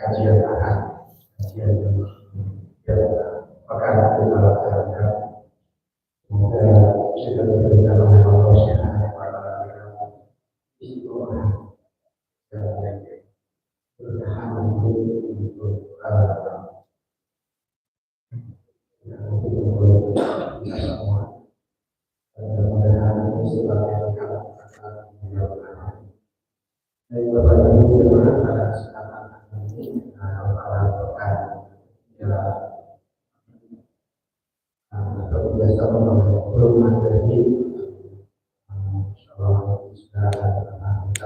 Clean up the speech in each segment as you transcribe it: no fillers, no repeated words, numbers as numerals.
kajian pekan semoga kita diberikan oleh Allah Subhanahu wa taala istiqomah dan bertahan untuk kita semua. Mudah-mudahan sebagai dan Bapak Ibu jemaah pada kesempatan ini seperti biasa belum materi insyaallah sudah kita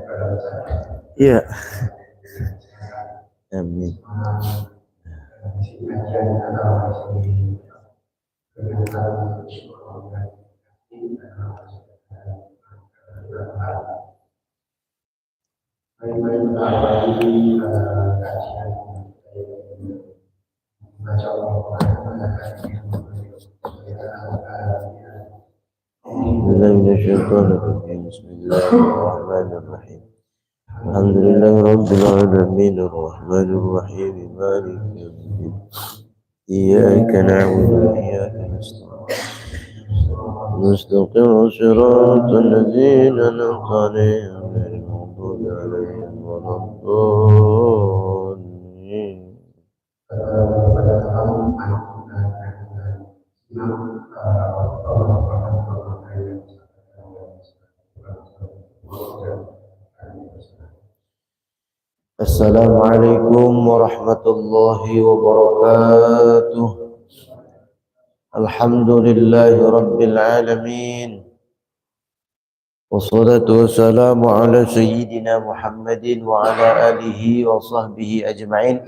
bersama saja. Iya. Amin. Bismillahirrahmanirrahim. Alhamdulillahirabbil alamin arrahmanir rahim maliki yaumiddin. Iyyaka na'budu wa iyyaka nasta'in. Mustaqim siratal ladzina an'amta 'alaihim ghairil maghdubi 'alaihim waladdallin. Assalamualaikum warahmatullahi wabarakatuh. Alhamdulillahi rabbil alamin. Wassalatu wassalamu ala sayyidina Muhammadin wa ala alihi wa sahbihi ajma'in.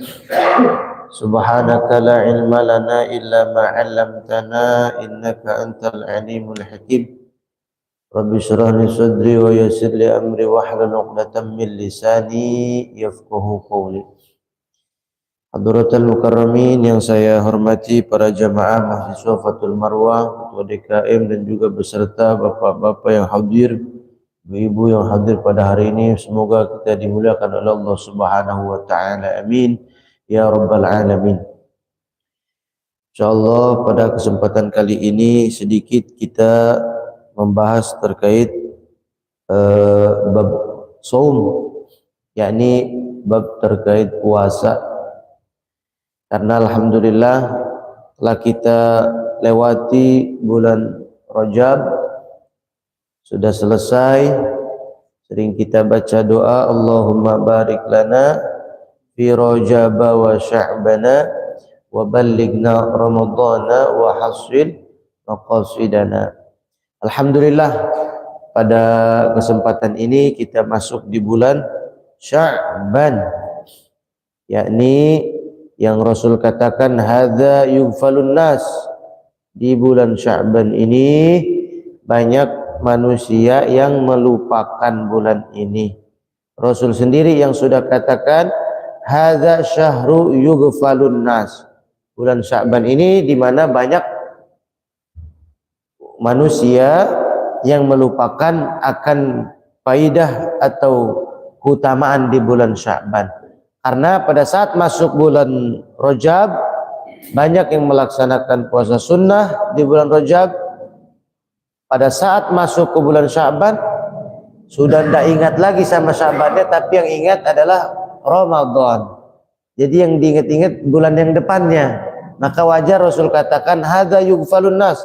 Subhanaka la ilma lana illa ma 'allamtana innaka antal alimul hakim. Rabbi shrah li sadri wa yassir li amri wahlul 'uqdatam min lisani yafqahu qawli. Hadratul mukarramin yang saya hormati para jamaah mahasiswa Fathul Marwah, ketua DKM dan juga beserta bapak-bapak yang hadir, ibu-ibu yang hadir pada hari ini, semoga kita dimuliakan oleh Allah Subhanahu wa taala. Amin ya rabbal alamin. Insyaallah pada kesempatan kali ini sedikit kita membahas terkait bab saum, yakni bab terkait puasa. Karena alhamdulillah telah kita lewati bulan Rajab, sudah selesai. Sering kita baca doa, Allahumma barik lana fi Rajab wa Sya'bana wa ballighna Ramadhana wa hasil maqasidana. Alhamdulillah pada kesempatan ini kita masuk di bulan Sya'ban, yakni yang Rasul katakan hadza yughfalun nas. Di bulan Sya'ban ini banyak manusia yang melupakan bulan ini. Rasul sendiri yang sudah katakan hadza syahru yughfalun nas. Bulan Sya'ban ini di mana banyak manusia yang melupakan akan faidah atau keutamaan di bulan Sya'ban. Karena pada saat masuk bulan Rajab banyak yang melaksanakan puasa sunnah di bulan Rajab. Pada saat masuk ke bulan Sya'ban sudah tidak ingat lagi sama Sya'bannya, tapi yang ingat adalah Ramadan. Jadi yang diingat-ingat bulan yang depannya. Maka wajar Rasul katakan hadza yughfalun nas.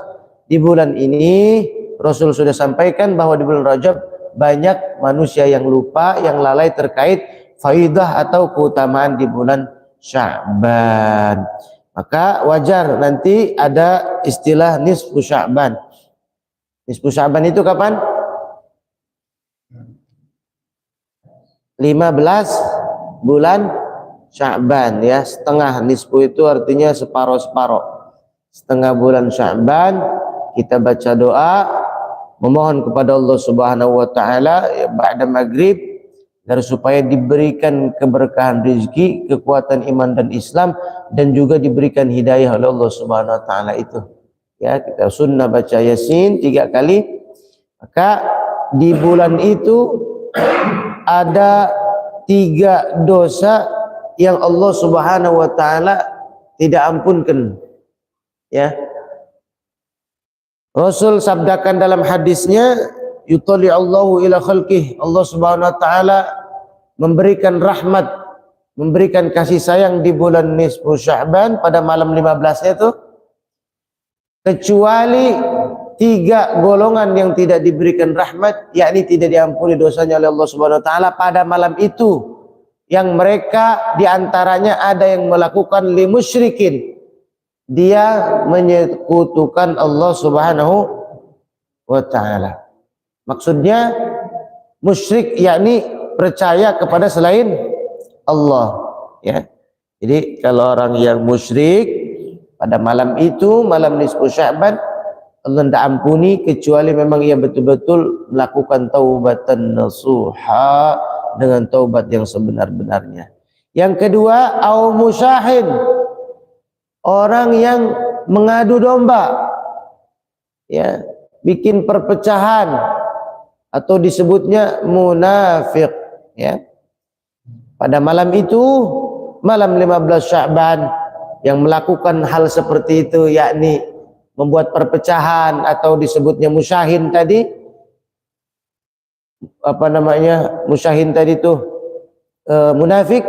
Di bulan ini Rasul sudah sampaikan bahwa di bulan Rajab banyak manusia yang lupa, yang lalai terkait faidah atau keutamaan di bulan Sya'ban. Maka wajar nanti ada istilah nisfu Sya'ban. Nisfu Sya'ban itu kapan? 15 bulan Sya'ban ya. Setengah, nisfu itu artinya separuh-separuh. Setengah bulan Sya'ban kita baca doa memohon kepada Allah Subhanahu wa taala ya, ba'da maghrib agar supaya diberikan keberkahan rezeki, kekuatan iman dan Islam, dan juga diberikan hidayah oleh Allah Subhanahu wa taala itu. Ya, kita sunnah baca Yasin 3 kali. Maka di bulan itu ada 3 dosa yang Allah Subhanahu wa taala tidak ampunkan. Ya. Rasul sabdakan dalam hadisnya, yutali'allahu ila khalqih, Allah Subhanahu wa taala memberikan rahmat, memberikan kasih sayang di bulan nisfu Sya'ban pada malam 15-nya itu, kecuali 3 golongan yang tidak diberikan rahmat, yakni tidak diampuni dosanya oleh Allah Subhanahu wa taala pada malam itu, yang mereka diantaranya ada yang melakukan limusyrikin, dia menyekutukan Allah Subhanahu wa taala. Maksudnya musyrik yakni percaya kepada selain Allah, ya. Jadi kalau orang yang musyrik pada malam itu, malam nisfu Sya'ban, Allah tidak ampuni kecuali memang ia betul-betul melakukan taubatan nasuha, dengan taubat yang sebenar-benarnya. Yang kedua, au musyahin, orang yang mengadu domba, ya, bikin perpecahan, atau disebutnya munafik, ya. Pada malam itu, malam 15 Sya'ban, yang melakukan hal seperti itu, yakni membuat perpecahan atau disebutnya musyahin tadi, musyahin tadi itu munafik,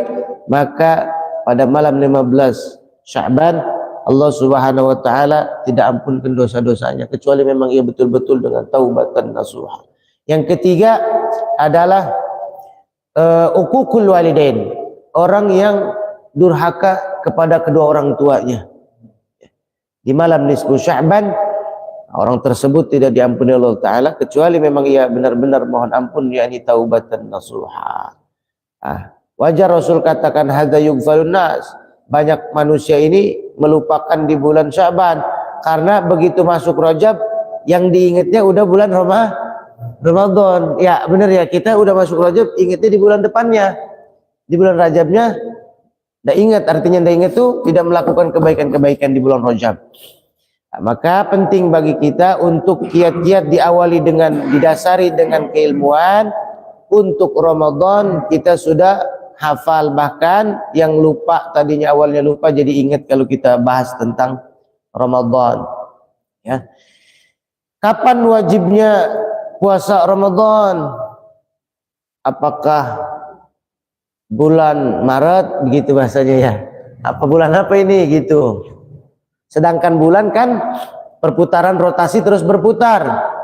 maka pada malam 15 Sya'ban Allah Subhanahu wa taala tidak ampunkan dosa-dosanya kecuali memang ia betul-betul dengan taubatan nasuha. Yang ketiga adalah uququl walidain, orang yang durhaka kepada kedua orang tuanya. Di malam nisfu Sya'ban orang tersebut tidak diampuni Allah taala kecuali memang ia benar-benar mohon ampun, yakni taubatan nasuha. Wajar Rasul katakan hadza yughfalun nas, banyak manusia ini melupakan di bulan Sya'ban karena begitu masuk Rajab yang diingatnya udah bulan Ramadan. Ya benar ya, kita udah masuk Rajab ingatnya di bulan depannya, di bulan Rajabnya tidak ingat. Artinya tidak ingat itu tidak melakukan kebaikan-kebaikan di bulan Rajab. Maka penting bagi kita untuk kiat-kiat diawali dengan, didasari dengan keilmuan. Untuk Ramadan kita sudah hafal, bahkan yang lupa tadinya awalnya lupa jadi ingat kalau kita bahas tentang Ramadan, ya. Kapan wajibnya puasa Ramadan? Apakah bulan Maret begitu bahasanya ya? Apa bulan apa ini gitu? Sedangkan bulan kan perputaran rotasi terus berputar.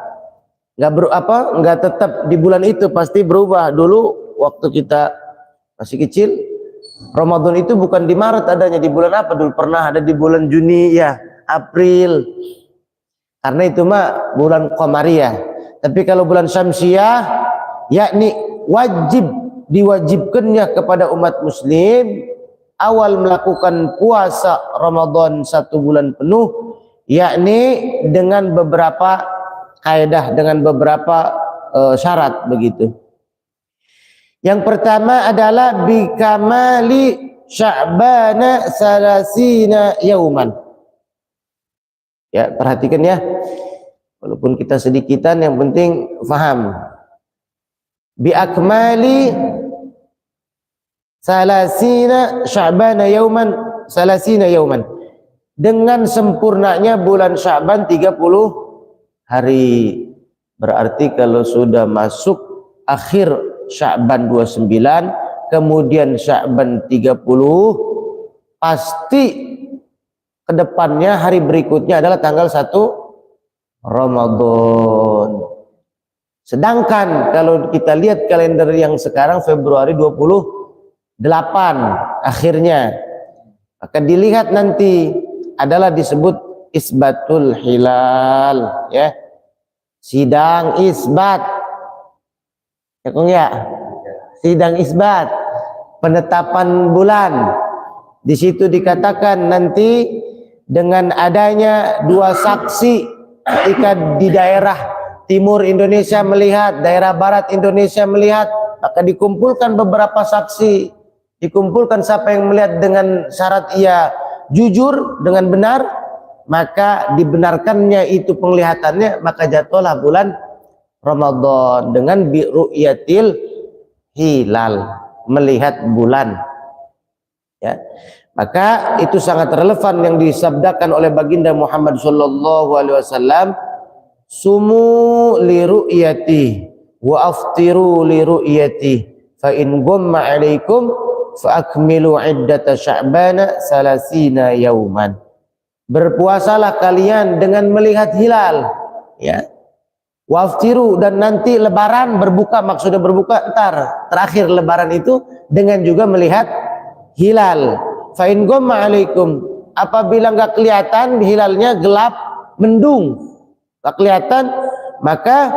Nggak tetap di bulan itu, pasti berubah. Dulu waktu kita masih kecil, Ramadan itu bukan di Maret adanya, di bulan apa dulu? Pernah ada di bulan Juni ya, April. Karena itu mah bulan Qamariyah. Tapi kalau bulan Syamsiyah, yakni diwajibkannya kepada umat muslim awal melakukan puasa Ramadan 1 bulan penuh, yakni dengan beberapa kaidah, dengan beberapa syarat begitu. Yang pertama adalah bikamali Sya'bana salasina yauman. Ya, perhatikan ya. Walaupun kita sedikitan, yang penting faham. Bi akmali salasina Sya'bana yauman, salasina yauman. Dengan sempurnanya bulan Sya'ban 30 hari. Berarti kalau sudah masuk akhir Sya'ban 29, kemudian Sya'ban 30, pasti kedepannya hari berikutnya adalah tanggal 1 Ramadan. Sedangkan kalau kita lihat kalender yang sekarang Februari 28 akhirnya, akan dilihat nanti adalah disebut isbatul hilal, ya, sidang isbat, ya Kong ya, sidang isbat, penetapan bulan. Di situ dikatakan nanti dengan adanya 2 saksi, ketika di daerah timur Indonesia melihat, daerah barat Indonesia melihat, maka dikumpulkan beberapa saksi, dikumpulkan siapa yang melihat dengan syarat ia jujur dengan benar, maka dibenarkannya itu penglihatannya, maka jatuhlah bulan Ramadan dengan bi ru'yatil hilal, melihat bulan. Ya. Maka itu sangat relevan yang disabdakan oleh baginda Muhammad sallallahu alaihi wasallam, sumu li ru'yati wa aftiru li ru'yati fa in gumma alaikum fa akmilu iddata sya'bana salasina yauman. Berpuasalah kalian dengan melihat hilal, ya. Waftiru, dan nanti lebaran berbuka, maksudnya berbuka ntar terakhir lebaran itu dengan juga melihat hilal. Fa in gumma alaikum, apabila enggak kelihatan hilalnya, gelap mendung enggak kelihatan, maka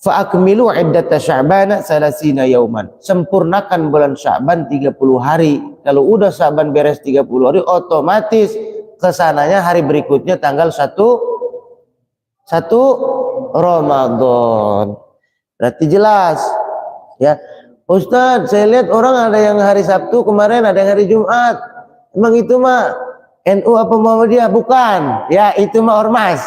fa akmilu iddata sya'bana salasina yauman, sempurnakan bulan Sya'ban 30 hari. Kalau udah Sya'ban beres 30 hari, otomatis kesananya hari berikutnya tanggal 1 Ramadan. Berarti jelas, ya. Ustadz, saya lihat orang ada yang hari Sabtu kemarin, ada yang hari Jumat. Emang itu mah NU apa Muhammadiyah? Bukan. Ya, itu mah ormas.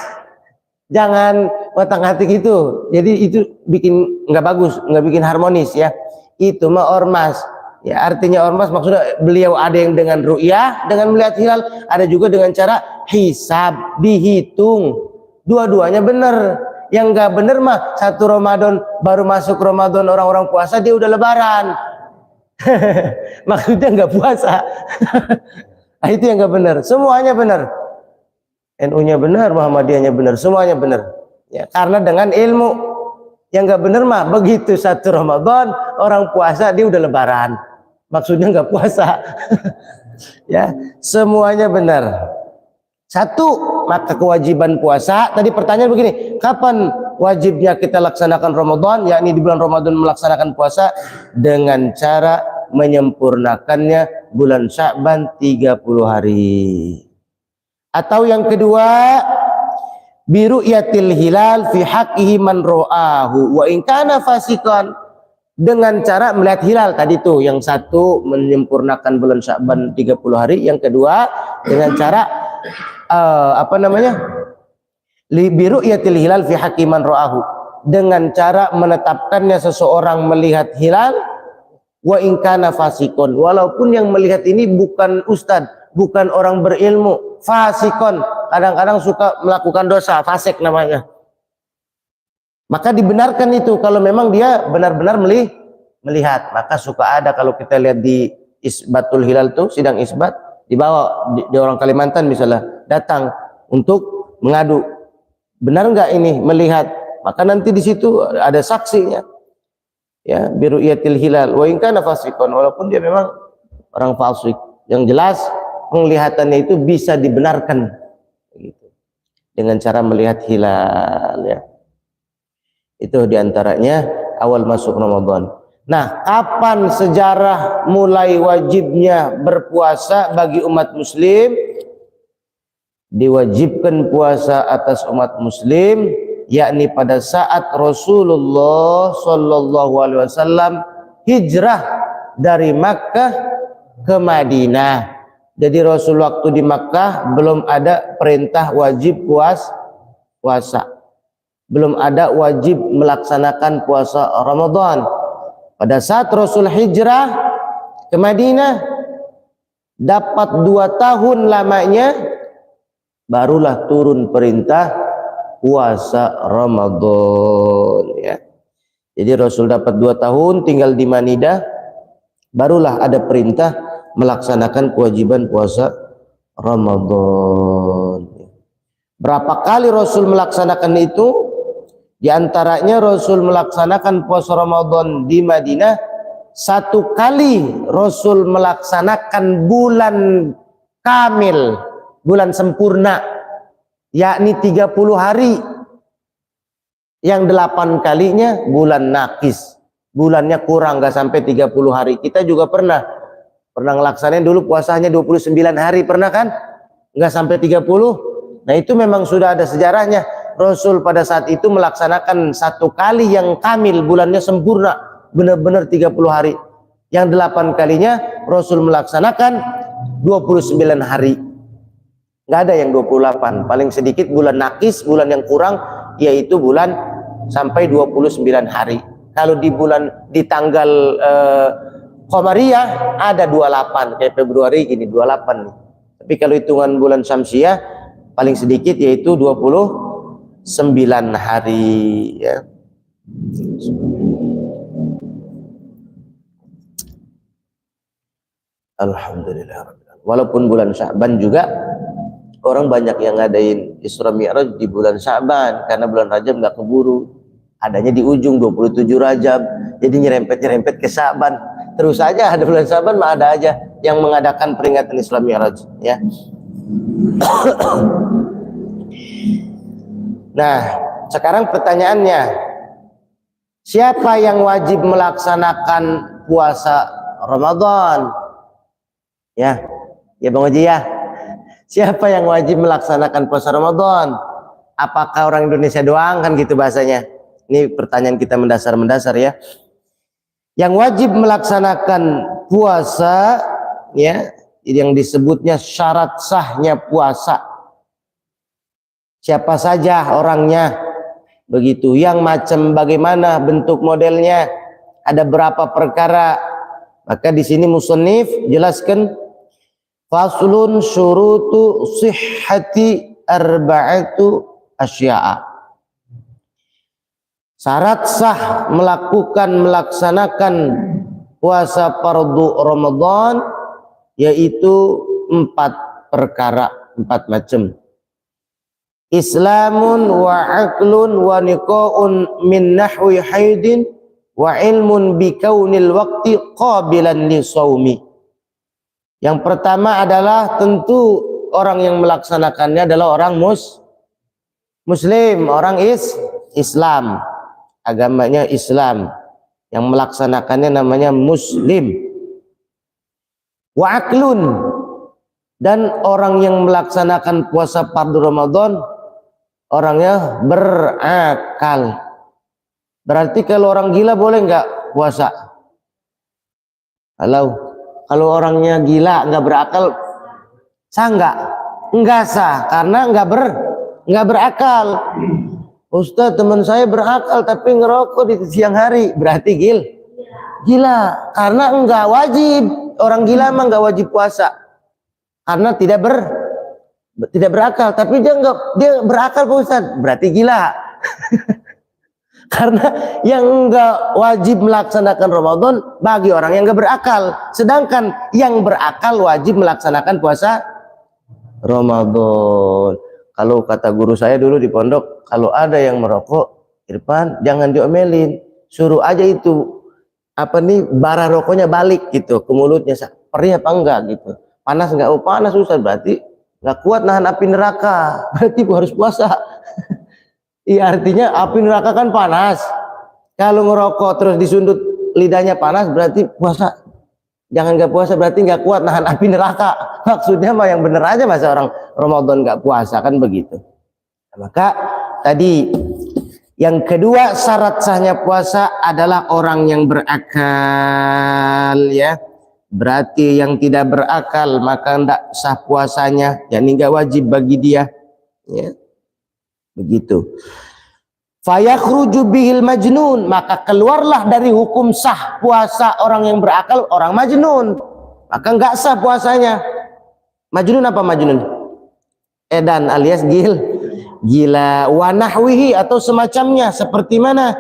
Jangan otak-atik gitu. Jadi itu bikin nggak bagus, nggak bikin harmonis, ya. Itu mah ormas. Ya, artinya ormas maksudnya beliau ada yang dengan ru'yah, dengan melihat hilal, ada juga dengan cara hisab, dihitung. Dua-duanya benar. Yang nggak bener mah 1 Ramadan, baru masuk Ramadan orang-orang puasa, dia udah lebaran. Maksudnya nggak puasa. Nah, itu yang nggak bener. Semuanya benar. NU-nya benar, Muhammadiyahnya benar, semuanya benar. Ya, karena dengan ilmu. Yang nggak bener mah begitu 1 Ramadan orang puasa, dia udah lebaran. Maksudnya nggak puasa. Ya, semuanya benar. Satu, maka kewajiban puasa. Tadi pertanyaan begini, kapan wajibnya kita laksanakan Ramadan? Yakni di bulan Ramadan melaksanakan puasa dengan cara menyempurnakannya bulan Sya'ban 30 hari. Atau yang kedua, biru yatil hilal fi haqqihi man ro'ahu wa in kana fasikan, dengan cara melihat hilal. Tadi tuh yang satu menyempurnakan bulan Sya'ban 30 hari, yang kedua dengan cara biru yatil hilal fi haqqi man ra'ahu, dengan cara menetapkannya seseorang melihat hilal wa in kana fasikon, walaupun yang melihat ini bukan ustadz, bukan orang berilmu, fasikon, kadang-kadang suka melakukan dosa, fasik namanya. Maka dibenarkan itu kalau memang dia benar-benar melihat. Maka suka ada kalau kita lihat di isbatul hilal tuh, sidang isbat, dibawa di orang Kalimantan misalnya, datang untuk mengadu, benar nggak ini melihat, maka nanti di situ ada saksinya, ya, biru yatil hilal wa in kana fasikon, walaupun dia memang orang fasik. Yang jelas penglihatannya itu bisa dibenarkan gitu, dengan cara melihat hilal, ya. Itu diantaranya awal masuk Ramadan. Nah, kapan sejarah mulai wajibnya berpuasa bagi umat muslim? Diwajibkan puasa atas umat muslim yakni pada saat Rasulullah sallallahu alaihi wasallam hijrah dari Makkah ke Madinah. Jadi Rasul waktu di Makkah belum ada perintah wajib puasa. Belum ada wajib melaksanakan puasa Ramadan. Pada saat Rasul hijrah ke Madinah, dapat 2 tahun lamanya, barulah turun perintah puasa Ramadan, ya. Jadi Rasul dapat 2 tahun tinggal di Madinah, barulah ada perintah melaksanakan kewajiban puasa Ramadan. Berapa kali Rasul melaksanakan itu? Di antaranya Rasul melaksanakan puasa Ramadan di Madinah 1 kali. Rasul melaksanakan bulan kamil, bulan sempurna, yakni 30 hari. Yang 8 kalinya bulan nakis, bulannya kurang, nggak sampai 30 hari. Kita juga pernah ngelaksanain dulu puasanya 29 hari, pernah kan? Nggak sampai 30. Nah, itu memang sudah ada sejarahnya. Rasul pada saat itu melaksanakan 1 kali yang kamil, bulannya sempurna, benar-benar 30 hari. Yang 8 kalinya Rasul melaksanakan 29 hari. Nggak ada yang 28. Paling sedikit bulan nakis, bulan yang kurang, yaitu bulan sampai 29 hari. Kalau di tanggal Qamariyah ada 28, kayak Februari gini 28 nih. Tapi kalau hitungan bulan Syamsiah paling sedikit yaitu 29 hari ya. Alhamdulillah. Walaupun bulan Sya'ban juga orang banyak yang ngadain Isra Mi'raj di bulan Sya'ban karena bulan Rajab nggak keburu. Adanya di ujung 27 Rajab. Jadi nyerempet-nyerempet ke Sya'ban. Terus aja ada bulan Sya'ban mah ada aja yang mengadakan peringatan Isra Mi'raj ya. Nah, sekarang pertanyaannya, siapa yang wajib melaksanakan puasa Ramadan? Ya, ya Bang Haji ya. Siapa yang wajib melaksanakan puasa Ramadan? Apakah orang Indonesia doang kan gitu bahasanya? Ini pertanyaan kita mendasar ya. Yang wajib melaksanakan puasa ya, yang disebutnya syarat sahnya puasa. Siapa saja orangnya? Begitu. Yang macam bagaimana bentuk modelnya? Ada berapa perkara? Maka di sini musannif jelaskan faslun syurutu sihhati arba'atu asya'a. Syarat sah melaksanakan puasa fardu Ramadan yaitu 4 perkara, 4 macam. Islamun wa aqlun wa niqa'un min nahwi haidin wa ilmun bi kaunil waqti qabilan li shaumi. Yang pertama adalah tentu orang yang melaksanakannya adalah orang muslim, orang Islam. Agamanya Islam. Yang melaksanakannya namanya muslim. Wa aklun, dan orang yang melaksanakan puasa fardu Ramadan orangnya berakal. Berarti kalau orang gila boleh nggak puasa? Kalau orangnya gila nggak berakal, sah nggak sah karena nggak berakal. Ustaz, teman saya berakal tapi ngerokok di siang hari, berarti gila karena nggak wajib. Orang gila emang nggak wajib puasa karena tidak berakal, tapi dia berakal Pak Ustaz, berarti gila. Karena yang nggak wajib melaksanakan Ramadan bagi orang yang nggak berakal, sedangkan yang berakal wajib melaksanakan puasa Ramadan. Kalau kata guru saya dulu di pondok, kalau ada yang merokok, Irfan jangan diomelin, suruh aja itu bara rokoknya balik gitu ke mulutnya, perih apa enggak gitu, panas enggak? Oh panas Ustaz, berarti nggak kuat nahan api neraka, berarti harus puasa. Iya, artinya api neraka kan panas. Kalau ngerokok terus disundut lidahnya panas, berarti puasa. Jangan nggak puasa, berarti nggak kuat nahan api neraka. Maksudnya mah yang bener aja, masa orang Ramadan nggak puasa, kan begitu. Nah, maka tadi yang kedua syarat sahnya puasa adalah orang yang berakal ya. Berarti yang tidak berakal maka tidak sah puasanya, yakni nggak wajib bagi dia ya. Begitu. Fayakhruju bihil majnun, maka keluarlah dari hukum sah puasa orang yang berakal orang majnun, maka nggak sah puasanya. Majnun apa majnun? Edan alias gila, wa nahwihi atau semacamnya, seperti mana?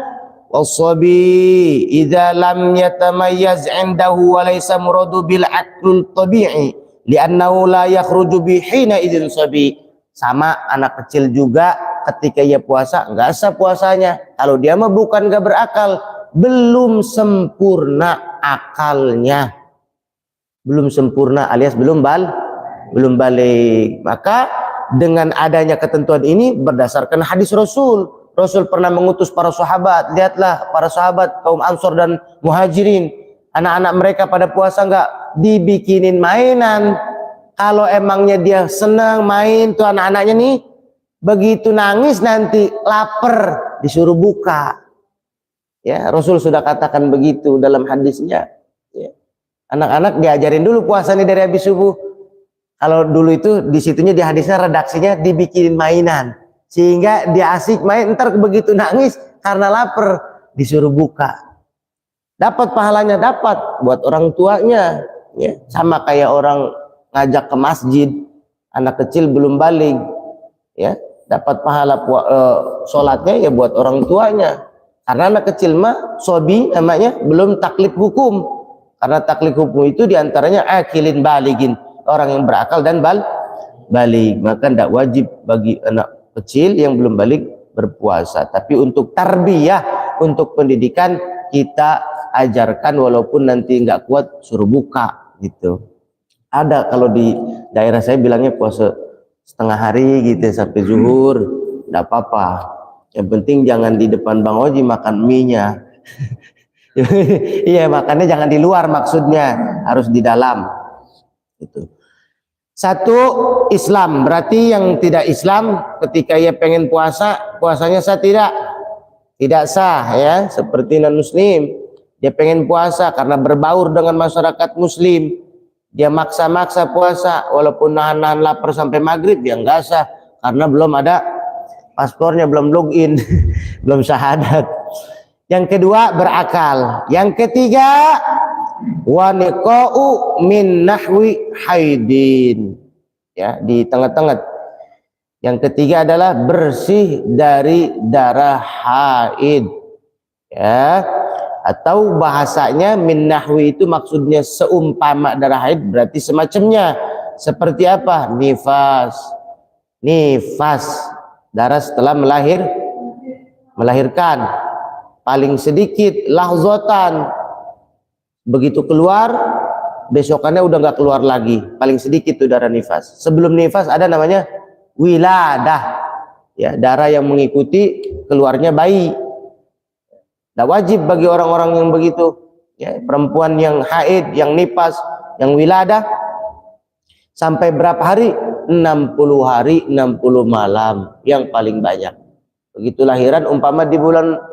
Wasabi idza lam yatamayyaz 'indahu wa laysa muradu bil aqlul tabi'i li'annahu la yakhruju bi hina idzin sabi. Sama anak kecil juga ketika ia puasa nggak sah puasanya kalau dia mah bukan nggak berakal, belum sempurna akalnya, belum sempurna alias belum balik. Maka dengan adanya ketentuan ini berdasarkan hadis Rasul pernah mengutus para sahabat. Lihatlah para sahabat kaum Ansor dan Muhajirin, anak-anak mereka pada puasa nggak dibikinin mainan. Kalau emangnya dia senang main tuh anak-anaknya nih, begitu nangis nanti lapar disuruh buka. Ya, Rasul sudah katakan begitu dalam hadisnya. Ya. Anak-anak diajarin dulu puasa nih dari habis subuh. Kalau dulu itu di situnya di hadisnya redaksinya dibikinin mainan sehingga dia asik main, ntar begitu nangis karena lapar disuruh buka. Dapat pahalanya, dapat buat orang tuanya. Ya, sama kayak orang ngajak ke masjid, anak kecil belum balik, ya dapat pahala sholatnya ya buat orang tuanya. Karena anak kecil mah sobi namanya, belum taklif hukum. Karena taklif hukum itu diantaranya akilin baligin, orang yang berakal dan balik. Maka tidak wajib bagi anak kecil yang belum balik berpuasa. Tapi untuk tarbiyah, untuk pendidikan kita ajarkan, walaupun nanti nggak kuat suruh buka gitu. Ada kalau di daerah saya bilangnya puasa setengah hari gitu sampai zuhur, tidak apa-apa. Yang penting jangan di depan Bang Oji makan mie-nya. Iya, makannya jangan di luar, maksudnya harus di dalam. Itu. Satu, Islam. Berarti yang tidak Islam ketika ia pengen puasa, puasanya sah tidak sah ya, seperti non muslim. Dia pengen puasa karena berbaur dengan masyarakat muslim. Dia maksa-maksa puasa walaupun nahan-nahan lapar sampai maghrib, dia nggak sah karena belum ada paspornya, belum login, belum syahadat. Yang kedua, berakal. Yang ketiga, waniqa'u min nahwi haidin. Ya, di tengah-tengah. Yang ketiga adalah bersih dari darah haid. Ya, atau bahasanya min nahwi itu maksudnya seumpama darah haid, berarti semacamnya. Seperti apa? Nifas, darah setelah melahirkan. Paling sedikit lahzotan, begitu keluar besokannya udah nggak keluar lagi. Paling sedikit itu darah nifas. Sebelum nifas ada namanya wiladah, ya, darah yang mengikuti keluarnya bayi. Tidak wajib bagi orang-orang yang begitu, ya, perempuan yang haid, yang nifas, yang wiladah sampai berapa hari? 60 hari 60 malam yang paling banyak. Begitu lahiran umpama di bulan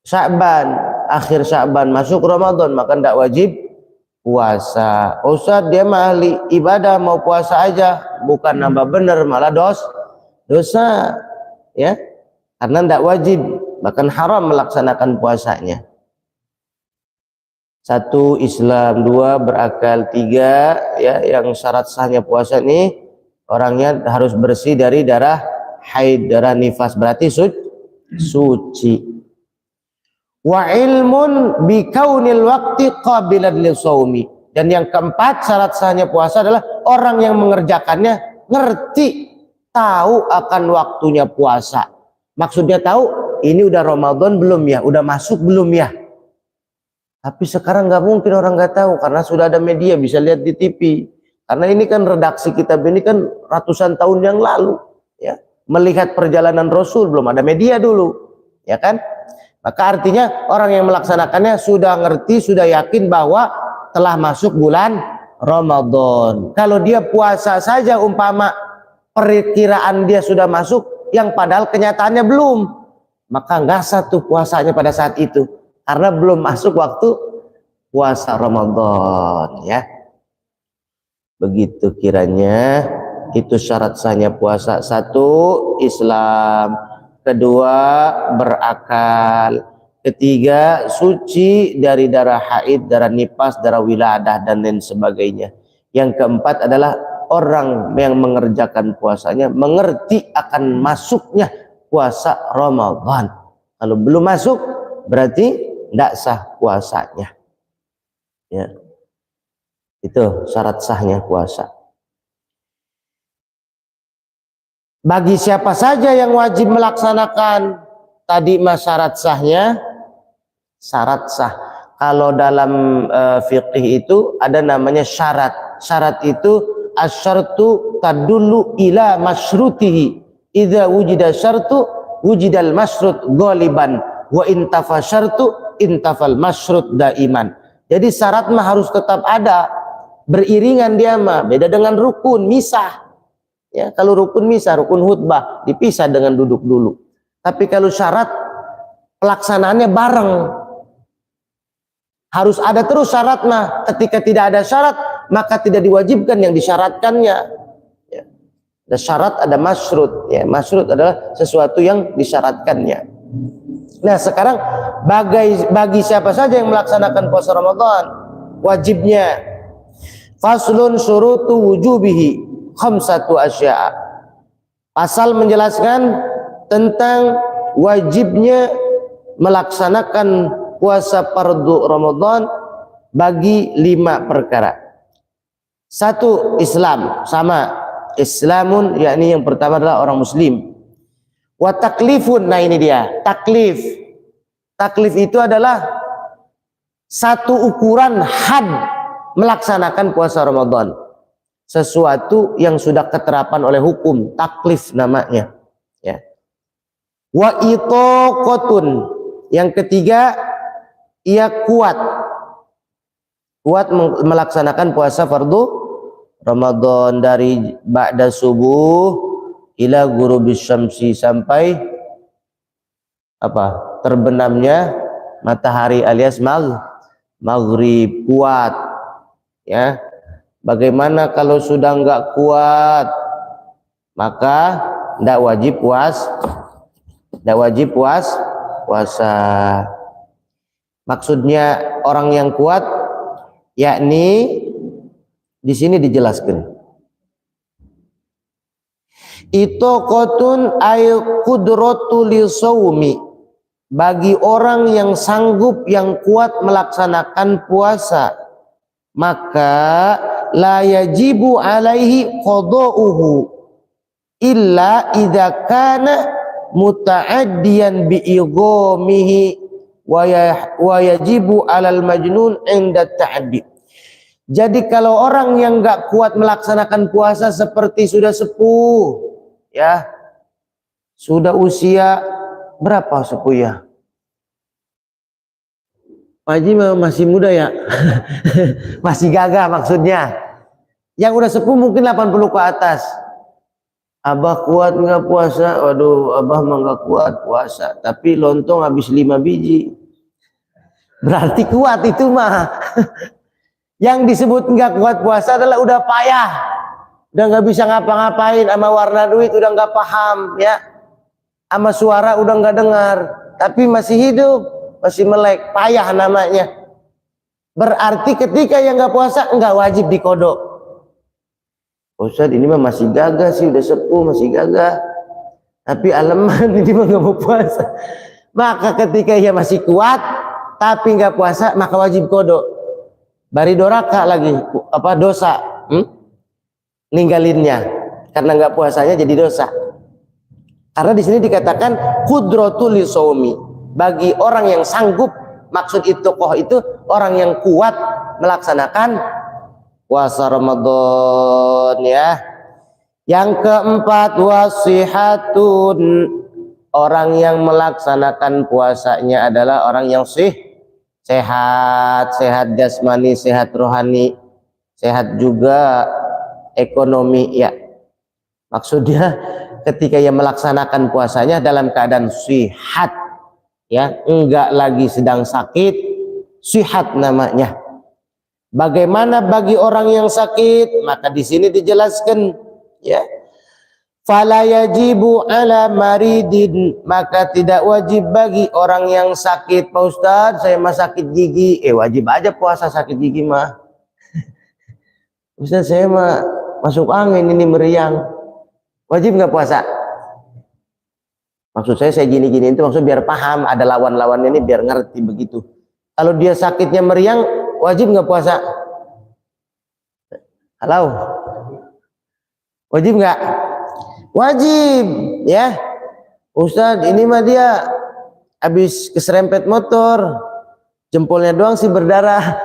Sya'ban, akhir Sya'ban masuk Ramadan, maka tidak wajib puasa. Ustaz, dia mah ahli ibadah, mau puasa aja, bukan nambah bener malah dosa, ya, karena tidak wajib, bahkan haram melaksanakan puasanya. Satu, Islam. Dua, berakal. Tiga, ya, yang syarat sahnya puasa ini orangnya harus bersih dari darah haid, darah nifas, berarti suci. Wa ilmun bi kaunil waqti qabilan lisaumi. Dan yang keempat, syarat sahnya puasa adalah orang yang mengerjakannya ngerti, tahu akan waktunya puasa. Maksudnya tahu, ini udah Ramadan belum ya, udah masuk belum ya. Tapi sekarang nggak mungkin orang nggak tahu karena sudah ada media, bisa lihat di TV. Karena ini kan redaksi kitab ini kan ratusan tahun yang lalu, ya. Melihat perjalanan Rasul, belum ada media dulu, ya kan? Maka artinya orang yang melaksanakannya sudah ngerti, sudah yakin bahwa telah masuk bulan Ramadan. Kalau dia puasa saja umpama perkiraan dia sudah masuk, yang padahal kenyataannya belum, maka nggak satu puasanya pada saat itu karena belum masuk waktu puasa Ramadan, ya. Begitu kiranya itu syarat sahnya puasa. Satu, Islam. Kedua, berakal. Ketiga, suci dari darah haid, darah nifas, darah wiladah, dan lain sebagainya. Yang keempat adalah orang yang mengerjakan puasanya mengerti akan masuknya puasa Ramadan. Kalau belum masuk, berarti tidak sah puasanya. Ya. Itu syarat sahnya puasa. Bagi siapa saja yang wajib melaksanakan tadi syarat sahnya, syarat sah. Kalau dalam fiqih itu ada namanya syarat. Syarat itu asyartu tadullu ila masyrutihi. Idza wujida syartu wujidal masyrut ghaliban wa intafa syartu intafal masyrut daiman. Jadi syarat mah harus tetap ada, beriringan dia mah. Beda dengan rukun, misah. Ya, kalau rukun misah, rukun khutbah dipisah dengan duduk dulu. Tapi kalau syarat pelaksanaannya bareng. Harus ada terus syaratnya. Ketika tidak ada syarat, maka tidak diwajibkan yang disyaratkannya. Ya. Ada syarat, ada masyrut. Ya, masyrut adalah sesuatu yang disyaratkannya. Nah, sekarang bagi siapa saja yang melaksanakan puasa Ramadan, wajibnya faslun syurutu wujubihi khamsatu asya'a. Pasal menjelaskan tentang wajibnya melaksanakan puasa fardu Ramadan bagi 5 perkara. 1, Islam, sama Islamun, yakni yang pertama adalah orang muslim. Wa taklifun, nah ini dia, taklif. Taklif itu adalah satu ukuran had melaksanakan puasa Ramadan. Sesuatu yang sudah keterapan oleh hukum, taklif namanya. Ya. Wa itaqatun, yang ketiga ia kuat melaksanakan puasa fardu Ramadan dari ba'da subuh ila ghurubis syamsi, sampai terbenamnya matahari alias maghrib. Kuat, ya. Bagaimana kalau sudah enggak kuat, maka tidak wajib puasa. Maksudnya orang yang kuat, yakni di sini dijelaskan. Itaqatun ay qudratu lisawmi, bagi orang yang sanggup, yang kuat melaksanakan puasa, maka la yajibu alaihi qada'uhu illa idza kana muta'addiyan bi ighomihi wa yajibu alal majnun inda ta'addi. Jadi kalau orang yang enggak kuat melaksanakan puasa seperti sudah sepuh, ya, sudah usia berapa sepuh ya? Pak Haji masih muda ya? Masih gagah maksudnya. Yang udah sepuh mungkin 80 ke atas. Abah kuat nggak puasa? Waduh, abah mah nggak kuat puasa, tapi lontong habis 5 biji. Berarti kuat itu mah. Yang disebut nggak kuat puasa adalah udah payah, udah nggak bisa ngapa-ngapain, sama warna duit udah nggak paham, ya, sama suara udah nggak dengar, tapi masih hidup, masih melek, payah namanya. Berarti ketika yang nggak puasa nggak wajib dikodok. Ustaz, ini mah masih gagah sih, udah sepuh masih gagah, tapi aleman ini mah nggak mau puasa. Maka ketika ia masih kuat tapi nggak puasa, maka wajib kodok. Bari doraka lagi, dosa, ninggalinnya karena nggak puasanya jadi dosa. Karena di sini dikatakan qudratul lisawmi, bagi orang yang sanggup, maksud ittaqah itu orang yang kuat melaksanakan puasa Ramadan, ya. Yang keempat, wasihatun, orang yang melaksanakan puasanya adalah orang yang sehat jasmani, sehat rohani, sehat juga ekonomi, ya. Maksudnya ketika ia melaksanakan puasanya dalam keadaan sehat, ya, enggak lagi sedang sakit, sehat namanya. Bagaimana bagi orang yang sakit? Maka di sini dijelaskan, ya. Fala yajibu ala maridin, maka tidak wajib bagi orang yang sakit. Pak Ustadz, saya mah sakit gigi. Wajib aja puasa sakit gigi mah. Ustadz, saya mah masuk angin ini meriang. Wajib nggak puasa? Maksud saya gini-gini itu maksud biar paham, ada lawan-lawannya ini biar ngerti begitu. Kalau dia sakitnya meriang, wajib nggak puasa? Halo? Wajib nggak? Wajib, ya. Ustadz, ini mah dia habis keserempet motor, jempolnya doang sih berdarah.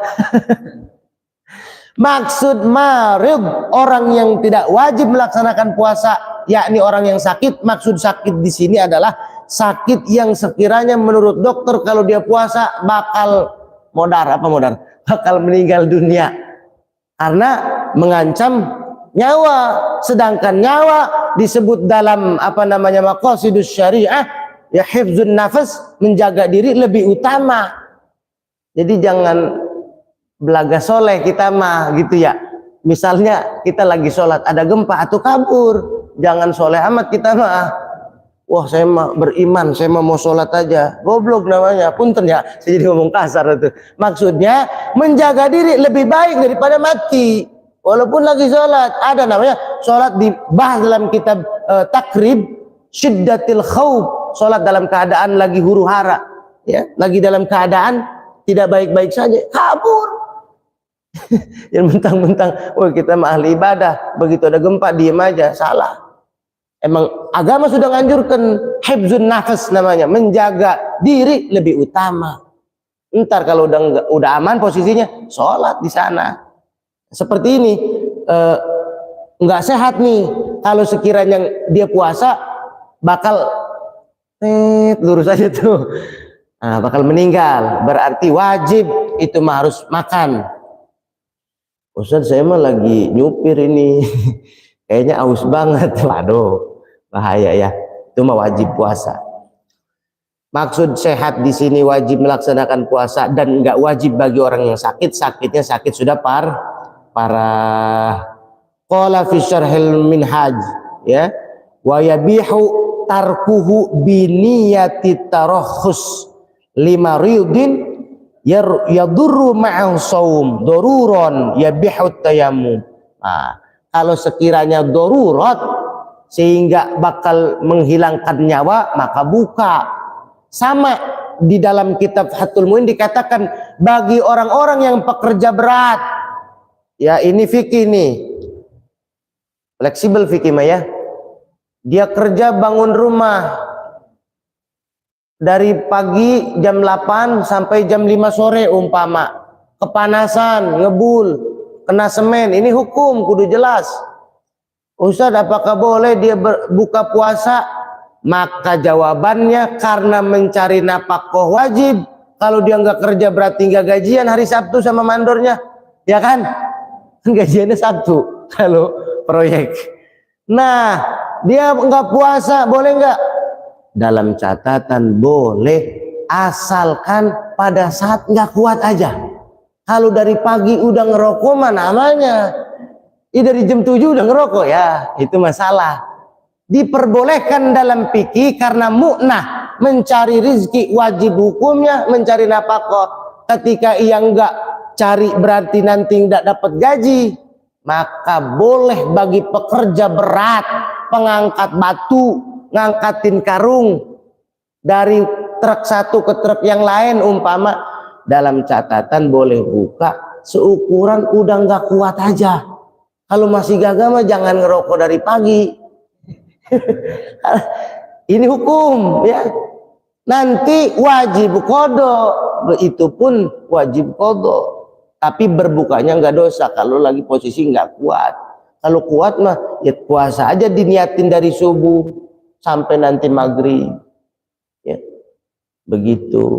Maksud marid, orang yang tidak wajib melaksanakan puasa, yakni orang yang sakit. Maksud sakit di sini adalah sakit yang sekiranya menurut dokter kalau dia puasa bakal bakal meninggal dunia karena mengancam nyawa. Sedangkan nyawa disebut dalam maqasidus syariah, ya hifzun nafas, menjaga diri lebih utama. Jadi jangan belaga soleh kita mah gitu ya. Misalnya kita lagi sholat ada gempa atau kabur, jangan soleh amat kita mah. Wah saya mah beriman, saya mah mau sholat aja. Goblok namanya, punten ya. Saya jadi ngomong kasar itu. Maksudnya menjaga diri lebih baik daripada mati. Walaupun lagi sholat, ada namanya sholat dibahas dalam kitab takrib syiddatil khawf, sholat dalam keadaan lagi huru hara, ya, lagi dalam keadaan tidak baik-baik saja, kabur. Yang mentang-mentang, wah kita mah ahli ibadah, begitu ada gempa diem aja, salah. Emang agama sudah nganjurkan hifzun nafas namanya, menjaga diri lebih utama. Ntar kalau udah aman posisinya, sholat di sana. Seperti ini, nggak sehat nih. Kalau sekiranya dia puasa, bakal lurus aja tuh. Nah, bakal meninggal. Berarti wajib itu mah harus makan. Ustaz saya mah lagi nyupir ini. Kayaknya aus banget. Waduh, bahaya ya. Itu mah wajib puasa. Maksud sehat di sini wajib melaksanakan puasa dan enggak wajib bagi orang yang sakit. Sakitnya sakit sudah parah. Qala fi syarhil minhaj, ya. Wa yabihu tarkuhu bi niyati tarakhus lima ridin yadurru ma'an saum daruron yabihu tayammum. Nah, kalau sekiranya darurat sehingga bakal menghilangkan nyawa, maka buka. Sama di dalam kitab Fathul Muin dikatakan bagi orang-orang yang pekerja berat, ya ini fikih nih, fleksibel fikih mah ya. Dia kerja bangun rumah dari pagi jam 8 sampai jam 5 sore umpama, kepanasan, ngebul, kena semen, ini hukum kudu jelas. Ustaz apakah boleh dia buka puasa? Maka jawabannya karena mencari nafkah wajib. Kalau dia nggak kerja berarti nggak gajian hari Sabtu sama mandornya, ya kan? Gajiannya Sabtu kalau proyek. Nah, dia nggak puasa boleh nggak? Dalam catatan boleh, asalkan pada saat nggak kuat aja. Kalau dari pagi udah ngerokok mah namanya, dari jam 7 udah ngerokok ya, itu masalah. Diperbolehkan dalam fikih karena mu'nah, mencari rizki wajib hukumnya mencari nafkah. Ketika ia enggak cari berarti nanti enggak dapat gaji, maka boleh bagi pekerja berat, pengangkat batu, ngangkatin karung dari truk satu ke truk yang lain umpama, dalam catatan boleh buka seukuran udah enggak kuat aja. Kalau masih gagah mah jangan ngerokok dari pagi. Ini hukum ya. Nanti wajib qada, itu pun wajib qada. Tapi berbukanya nggak dosa kalau lagi posisi nggak kuat. Kalau kuat mah ya puasa aja, diniatin dari subuh sampai nanti maghrib. Ya. Begitu.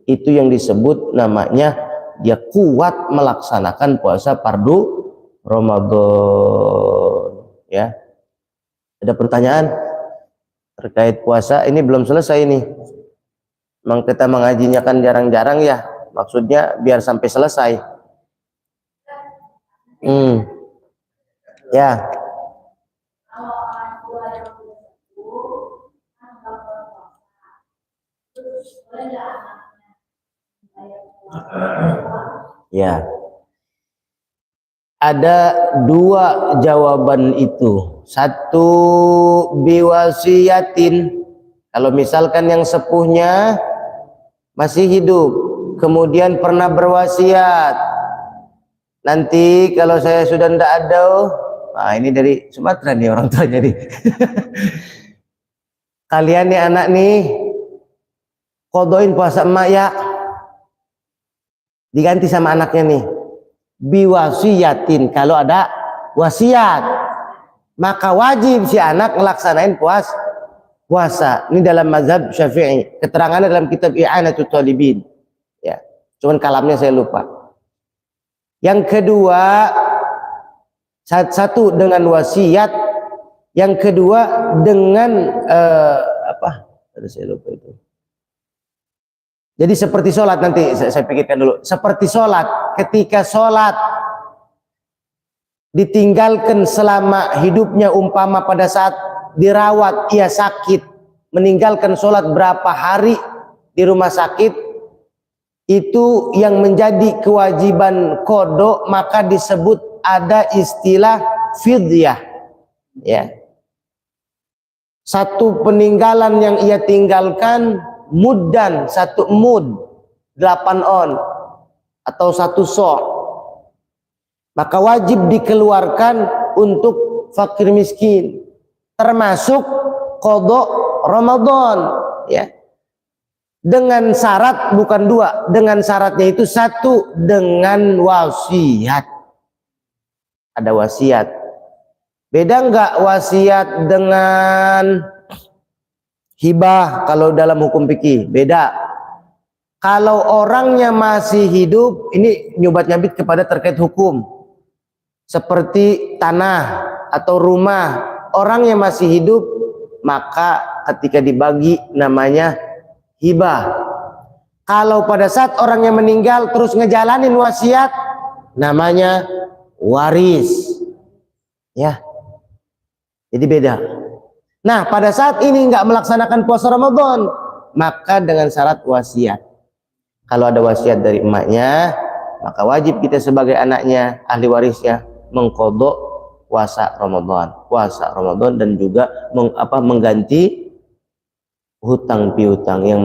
Itu yang disebut namanya dia kuat melaksanakan puasa fardu Ramadan. Ya. Ada pertanyaan terkait puasa? Ini belum selesai nih. Memang kita mengajinya kan jarang-jarang ya. Maksudnya biar sampai selesai. Ya. Ya. Ada dua jawaban itu. Satu biwasiyatin, kalau misalkan yang sepuhnya masih hidup kemudian pernah berwasiat, nanti kalau saya sudah tidak ada, nah ini dari Sumatera nih orang tuanya nih. Kalian nih anak nih kodoin puasa emak ya, diganti sama anaknya nih. Biwasiyatin, kalau ada wasiat maka wajib si anak ngelaksanain puasa. Ini dalam mazhab Syafi'i. Keterangannya dalam kitab I'anatul Talibin. Ya, cuman kalamnya saya lupa. Yang kedua, satu dengan wasiat, yang kedua dengan Tadi saya lupa itu. Jadi seperti sholat, nanti saya pikirkan dulu. Seperti sholat, ketika sholat ditinggalkan selama hidupnya, umpama pada saat dirawat ia sakit, meninggalkan sholat berapa hari di rumah sakit, itu yang menjadi kewajiban qada, maka disebut ada istilah fidyah, ya. Satu peninggalan yang ia tinggalkan muddan, satu mud 8 on atau 1 so', maka wajib dikeluarkan untuk fakir miskin, termasuk qada Ramadan, ya. Dengan syarat, bukan 2, dengan syaratnya itu 1, dengan wasiat. Ada wasiat. Beda enggak wasiat dengan hibah kalau dalam hukum fikih? Beda. Kalau orangnya masih hidup, ini nyubat-nyabit kepada terkait hukum. Seperti tanah atau rumah, orangnya masih hidup, maka ketika dibagi namanya hibah. Kalau pada saat orangnya meninggal terus ngejalanin wasiat, namanya waris. Ya. Jadi beda. Nah, pada saat ini nggak melaksanakan puasa Ramadan, maka dengan syarat wasiat. Kalau ada wasiat dari emaknya, maka wajib kita sebagai anaknya, ahli warisnya, mengqadha puasa Ramadan dan juga mengganti hutang piutang yang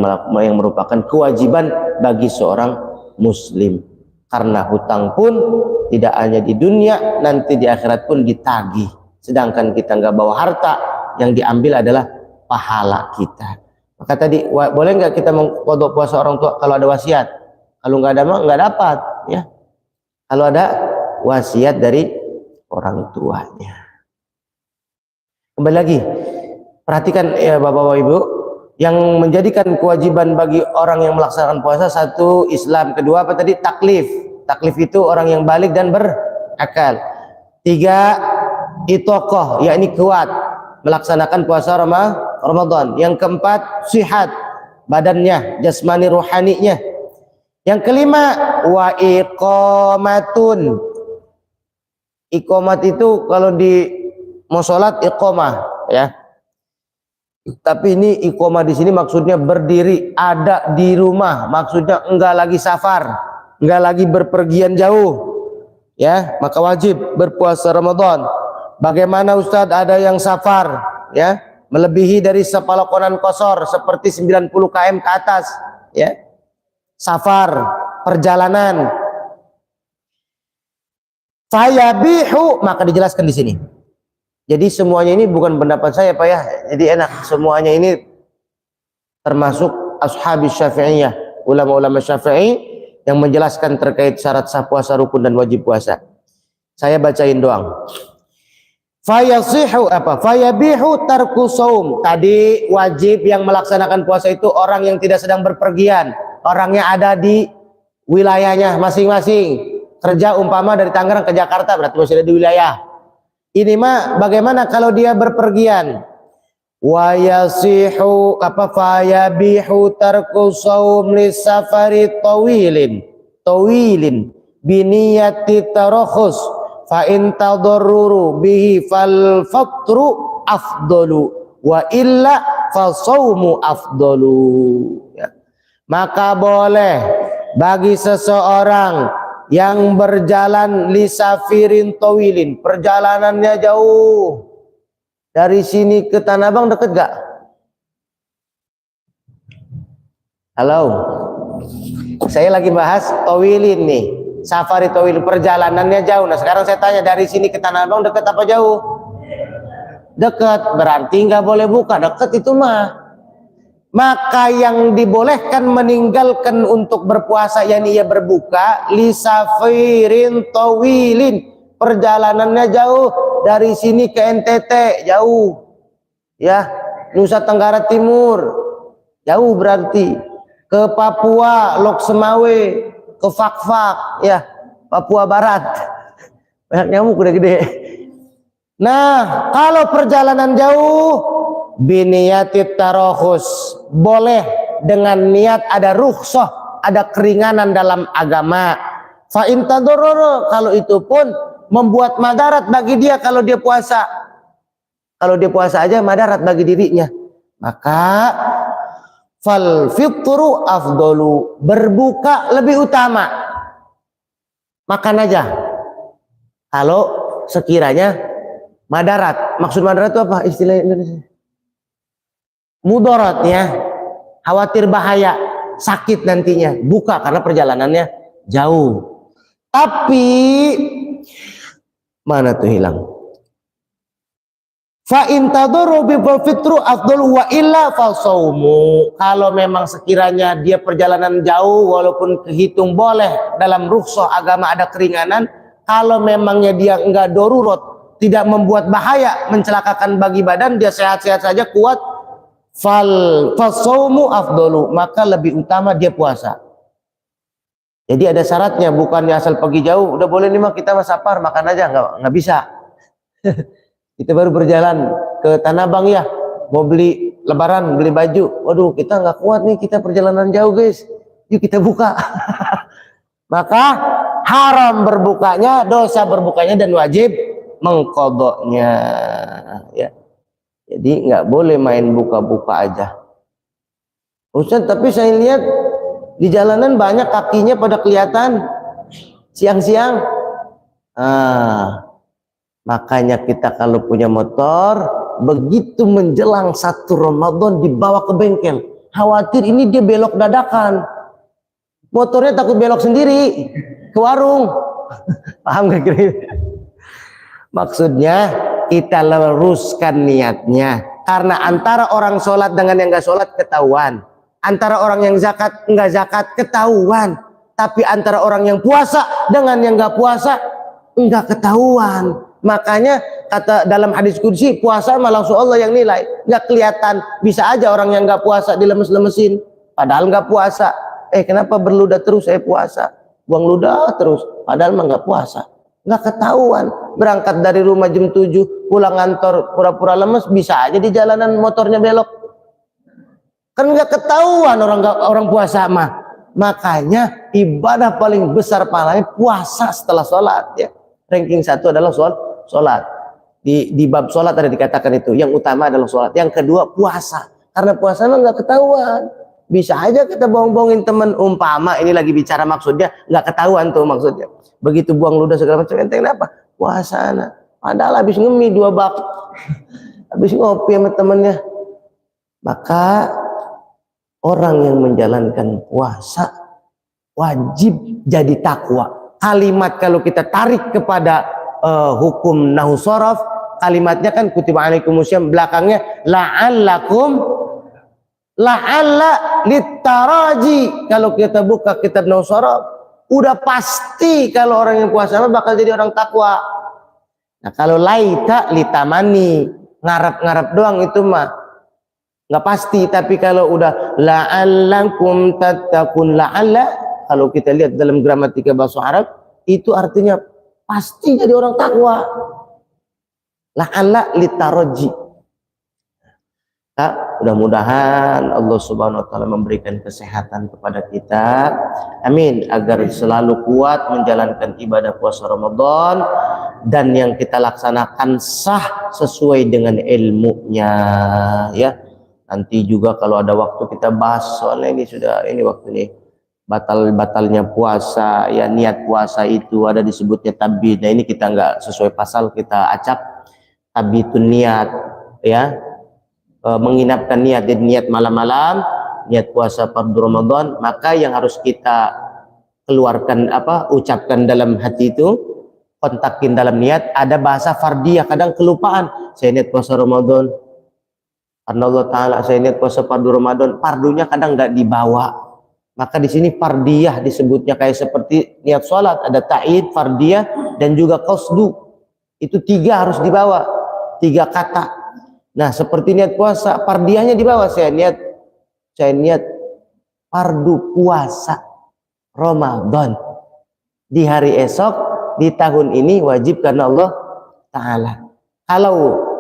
merupakan kewajiban bagi seorang muslim. Karena hutang pun tidak hanya di dunia, nanti di akhirat pun ditagih. Sedangkan kita nggak bawa harta, yang diambil adalah pahala kita. Maka tadi boleh nggak kita mengqadha puasa orang tua kalau ada wasiat? Kalau nggak ada mah nggak dapat, ya. Kalau ada wasiat dari orang tuanya. Kembali lagi, perhatikan ya Bapak Ibu, yang menjadikan kewajiban bagi orang yang melaksanakan puasa, 1 Islam, kedua apa tadi? Taklif. Taklif itu orang yang balik dan berakal. 3 itoqah, yakni kuat melaksanakan puasa Ramadan. Yang keempat sihat, badannya, jasmani rohaninya. Yang kelima wa iqamatun. Iqamat itu kalau di mau sholat iqamah, ya. Tapi ini iqamah di sini maksudnya berdiri, ada di rumah, maksudnya enggak lagi safar, enggak lagi berpergian jauh, ya. Maka wajib berpuasa Ramadan. Bagaimana Ustadz, ada yang safar, ya, melebihi dari sepalokonan kosor seperti 90 km ke atas, ya, safar, perjalanan, fayabihu, maka dijelaskan di sini. Jadi semuanya ini bukan pendapat saya Pak ya, jadi enak, semuanya ini termasuk ashabis syafi'iyah, ulama-ulama syafi'i yang menjelaskan terkait syarat sah puasa, rukun dan wajib puasa. Saya bacain doang. Fayasihu apa? Fayabihu tarku saum. Tadi wajib yang melaksanakan puasa itu orang yang tidak sedang berpergian, orangnya ada di wilayahnya masing-masing. Kerja umpama dari Tangerang ke Jakarta, berarti masih ada di wilayah. Ini mah bagaimana kalau dia berpergian? Wa yasihu apa? Fayabihu tarku saum li safari tawilin biniyati tarakhus. Fa in tadarruru bihi fal fatru afdalu wa illa fa shaumu afdalu, ya. Maka boleh bagi seseorang yang berjalan li safirin tawilin, perjalanannya jauh, dari sini ke Tanah Abang deket gak? Halo, saya lagi bahas tawilin nih. Safari tawil, perjalanannya jauh. Nah sekarang saya tanya, dari sini ke Tanah Abang dekat apa jauh? Dekat, berarti nggak boleh buka. Dekat itu mah. Maka yang dibolehkan meninggalkan untuk berpuasa, yakni ia berbuka, lisafirin tawilin, perjalanannya jauh, dari sini ke NTT jauh, ya, Nusa Tenggara Timur jauh, berarti ke Papua, Lok Semawe, ke Fak-Fak, ya, Papua Barat, banyak nyamuk udah gede. Nah kalau perjalanan jauh biniyatit tarakhus, boleh dengan niat ada rukhsah, ada keringanan dalam agama. Fa in tadarrara, kalau itu pun membuat madarat bagi dia kalau dia puasa. Kalau dia puasa aja madarat bagi dirinya, maka fal fitru afdalu, berbuka lebih utama. Makan aja kalau sekiranya madarat. Maksud madarat itu apa istilah Indonesia? Mudarat ya, khawatir bahaya, sakit nantinya, buka karena perjalanannya jauh. Tapi mana tuh hilang? Fa in tadarru bi fitru afdalu wa illa falsaumu. Kalau memang sekiranya dia perjalanan jauh walaupun kehitung boleh dalam rukhsah agama ada keringanan, kalau memangnya dia enggak darurat, tidak membuat bahaya, mencelakakan bagi badan, dia sehat-sehat saja kuat, falsaumu afdalu, maka lebih utama dia puasa. Jadi ada syaratnya, bukannya asal pergi jauh udah boleh nih mah kita mah safar makan aja, nggak bisa. Kita baru berjalan ke Tanah Abang ya, mau beli lebaran, beli baju. Waduh, kita nggak kuat nih, kita perjalanan jauh guys. Yuk kita buka. Maka haram berbukanya, dosa berbukanya, dan wajib mengkodoknya. Ya. Jadi nggak boleh main buka-buka aja. Ustaz, tapi saya lihat di jalanan banyak kakinya pada kelihatan siang-siang. Makanya kita kalau punya motor, begitu menjelang 1 Ramadan dibawa ke bengkel, khawatir ini dia belok dadakan, motornya takut belok sendiri ke warung. Paham gak kira? Maksudnya kita luruskan niatnya, karena antara orang sholat dengan yang gak sholat ketahuan, antara orang yang zakat enggak zakat ketahuan, tapi antara orang yang puasa dengan yang gak puasa enggak ketahuan. Makanya kata dalam hadis qudsi, puasa mah langsung Allah yang nilai, nggak kelihatan. Bisa aja orang yang nggak puasa dilemes-lemesin, padahal nggak puasa. Kenapa berludah terus? Saya puasa, buang ludah terus, padahal mah nggak puasa. Nggak ketahuan. Berangkat dari rumah jam 7, pulang kantor pura-pura lemes, bisa aja di jalanan motornya belok. Kan nggak ketahuan orang puasa mah. Makanya ibadah paling besar pahalanya puasa setelah sholat ya. Ranking 1 adalah sholat. Di bab sholat ada dikatakan itu, yang utama adalah sholat, yang kedua puasa, karena puasa lo nggak ketahuan. Bisa aja kita bohong-bohongin teman, umpama ini lagi bicara maksudnya nggak ketahuan tuh maksudnya, begitu buang ludah segala macam, ente kenapa puasa nah, padahal habis ngemi 2 bak habis ngopi sama temennya. Maka orang yang menjalankan puasa wajib jadi takwa. Kalimat kalau kita tarik kepada hukum nahu sorof, kalimatnya kan kutiba alaikumusiyam, belakangnya la'allakum, la'alla litaraji. Kalau kita buka kitab nahu sorof, udah pasti kalau orang yang puasa bakal jadi orang takwa. Nah kalau laita litamani, ngarap-ngarap doang itu mah nggak pasti. Tapi kalau udah la'allakum tattaqun, la'alla, kalau kita lihat dalam gramatika bahasa Arab, itu artinya pasti jadi orang takwa. La'alla litaraji. Nah, mudah-mudahan Allah Subhanahu wa taala memberikan kesehatan kepada kita. Amin, agar selalu kuat menjalankan ibadah puasa Ramadan dan yang kita laksanakan sah sesuai dengan ilmunya ya. Nanti juga kalau ada waktu kita bahas, soalnya ini waktu ini batalnya puasa ya, niat puasa itu ada disebutnya tabid. Nah ini kita nggak sesuai pasal, kita acak tabitun niat ya, menginapkan niat, jadi niat malam-malam, niat puasa fardu Ramadan. Maka yang harus kita keluarkan ucapkan dalam hati itu, kontakin dalam niat, ada bahasa fardiyah. Kadang kelupaan, saya niat puasa Ramadan karena Allah Ta'ala, saya niat puasa fardu Ramadan, fardunya kadang nggak dibawa. Maka di sini fardiyah disebutnya, kayak seperti niat sholat, ada ta'id, fardiyah, dan juga qasdu. Itu 3 harus dibawa, 3 kata. Nah seperti niat puasa, fardiyahnya dibawa, saya niat fardu puasa Ramadan di hari esok, di tahun ini, wajib karena Allah Ta'ala. Kalau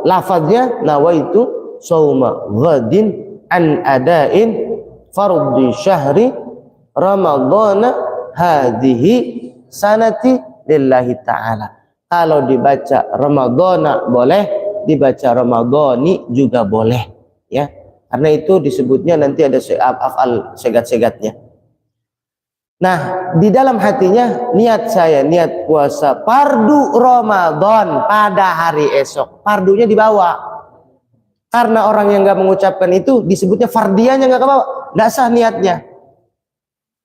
lafaznya nawaitu shauma ghadin an adain fardhi syahri ramadhana hadhihi sanati lillahi ta'ala. Kalau dibaca ramadhana boleh, dibaca ramadhani juga boleh, ya. Karena itu disebutnya nanti ada afal segat-segatnya. Nah, di dalam hatinya niat saya niat puasa fardu Ramadan pada hari esok. Fardunya dibawa. Karena orang yang nggak mengucapkan itu disebutnya fardianya nggak kebawa, nggak sah niatnya.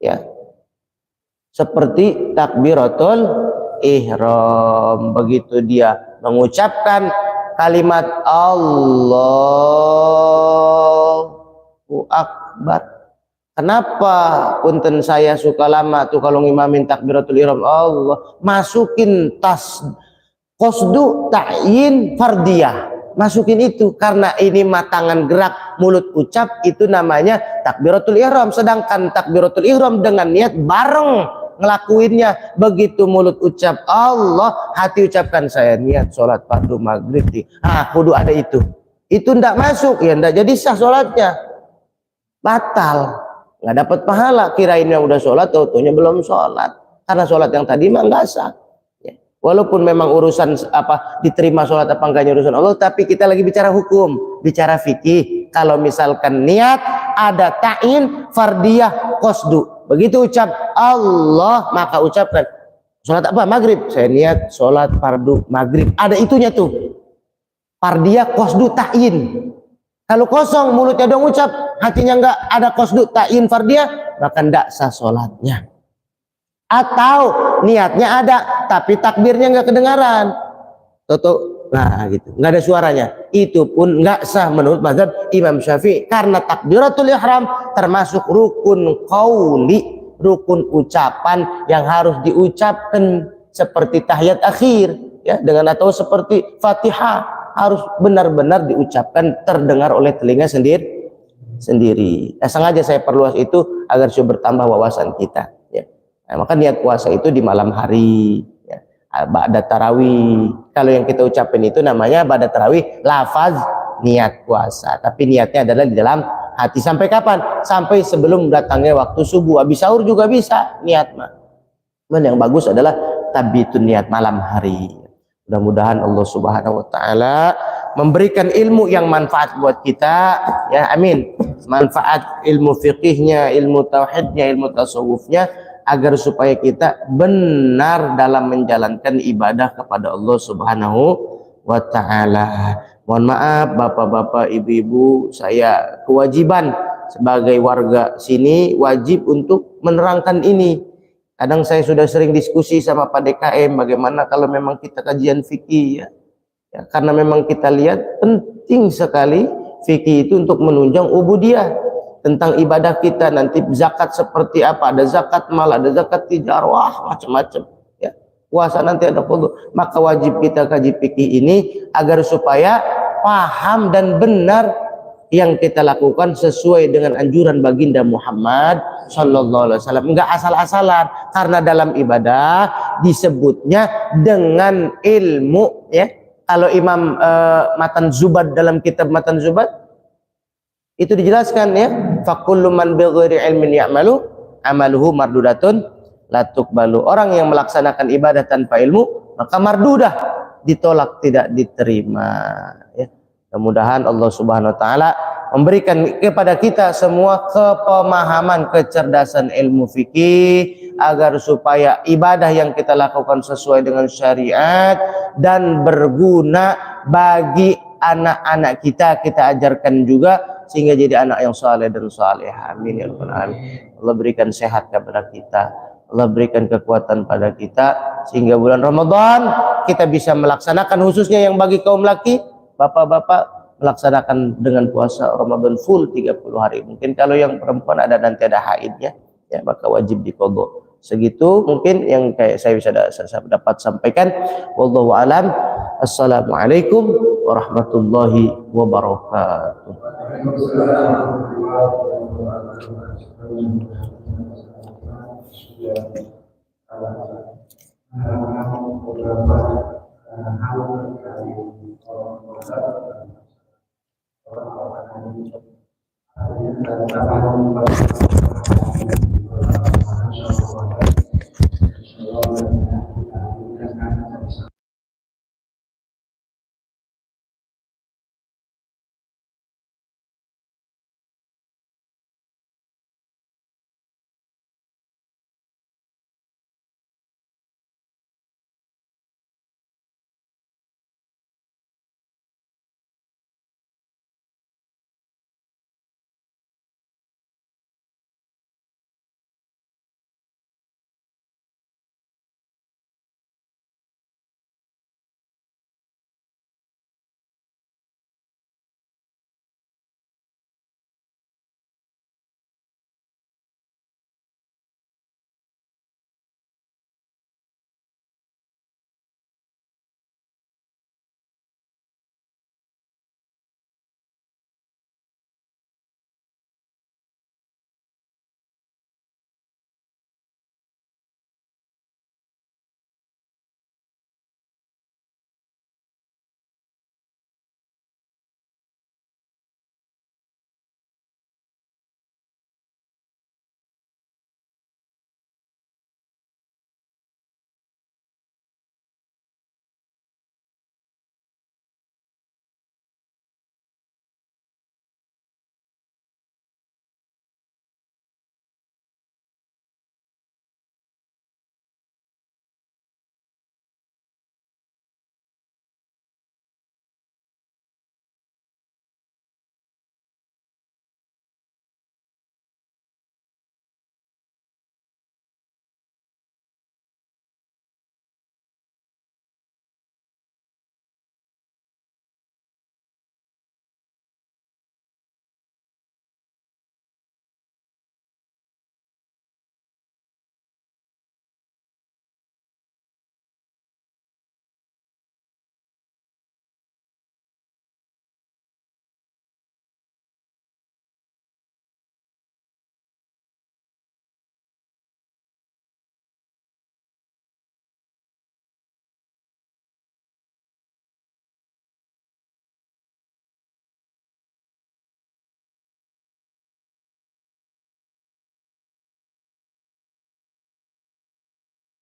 Ya, seperti takbiratul ihram, begitu dia mengucapkan kalimat Allahu Akbar. Kenapa punten saya suka lama tuh kalau ngimamin takbiratul ihram Allah masukin tas qasdu ta'yin fardiyah, masukin itu karena ini matangan gerak mulut ucap itu namanya takbiratul ihram, sedangkan takbiratul ihram dengan niat bareng ngelakuinnya, begitu mulut ucap Allah hati ucapkan saya niat sholat fardu maghrib kudu ada itu ndak masuk ya ndak jadi sah sholatnya, batal, nggak dapat pahala, kirainnya udah sholat taunya belum sholat karena sholat yang tadi mah nggak sah ya. Walaupun memang urusan apa diterima sholat apa enggaknya urusan Allah, tapi kita lagi bicara hukum, bicara fikih. Kalau misalkan niat ada ta'in fardiyah qasdu, begitu ucap Allah maka ucapkan sholat apa maghrib, saya niat sholat fardu maghrib, ada itunya tuh fardiyah qasdu ta'in. Kalau kosong mulutnya dong ucap, hatinya enggak ada qasdu ta'in fardiyah, maka enggak sah sholatnya. Atau niatnya ada tapi takbirnya enggak kedengaran, nah gitu, enggak ada suaranya, itu pun enggak sah menurut mazhab Imam Syafi'i, karena takbiratul ihram termasuk rukun qauli, rukun ucapan yang harus diucapkan seperti tahiyat akhir ya, dengan atau seperti Fatihah harus benar-benar diucapkan terdengar oleh telinga sendiri. Sengaja saya perluas itu agar supaya bertambah wawasan kita ya. Nah, maka niat puasa itu di malam hari ya. Ba'da tarawih, kalau yang kita ucapin itu namanya ba'da tarawih lafaz niat puasa, tapi niatnya adalah di dalam hati. Sampai kapan? Sampai sebelum datangnya waktu subuh, habis sahur juga bisa niat mah. Yang bagus adalah tabitun niat malam hari. Mudah-mudahan Allah Subhanahu wa taala memberikan ilmu yang manfaat buat kita ya, amin. Manfaat ilmu fikihnya, ilmu tauhidnya, ilmu tasawufnya, agar supaya kita benar dalam menjalankan ibadah kepada Allah Subhanahu wa taala. Mohon maaf bapak-bapak, ibu-ibu, saya kewajiban sebagai warga sini wajib untuk menerangkan ini. Kadang saya sudah sering diskusi sama Pak DKM, bagaimana kalau memang kita kajian fikih ya. Karena memang kita lihat penting sekali fikih itu untuk menunjang ubudiyah tentang ibadah kita. Nanti zakat seperti apa, ada zakat mal, ada zakat tijarah, macam-macam ya. Puasa nanti ada qadha, maka wajib kita kaji fikih ini agar supaya paham dan benar yang kita lakukan sesuai dengan anjuran baginda Muhammad sallallahu alaihi wasallam, enggak asal-asalan, karena dalam ibadah disebutnya dengan ilmu ya. Kalau Imam Matan Zubad, dalam kitab Matan Zubad itu dijelaskan ya, fakullu man bighairi ilmin ya'malu amaluhu mardudatun la tuqbalu. Orang yang melaksanakan ibadah tanpa ilmu maka mardudah, ditolak, tidak diterima ya. Mudah-mudahan Allah Subhanahu wa taala memberikan kepada kita semua kepemahaman, kecerdasan ilmu fikih, agar supaya ibadah yang kita lakukan sesuai dengan syariat dan berguna bagi anak-anak kita ajarkan juga, sehingga jadi anak yang saleh dan salehah. Amin ya rabbal alamin. Allah berikan sehat kepada kita, Allah berikan kekuatan pada kita, sehingga bulan Ramadan kita bisa melaksanakan, khususnya yang bagi kaum laki, bapak-bapak, melaksanakan dengan puasa Ramadan full 30 hari. Mungkin kalau yang perempuan nanti ada haidnya ya, maka wajib diqadha. Segitu mungkin yang kayak saya bisa dapat sampaikan. Wallahu alam. Assalamualaikum warahmatullahi wabarakatuh. orang-orang yang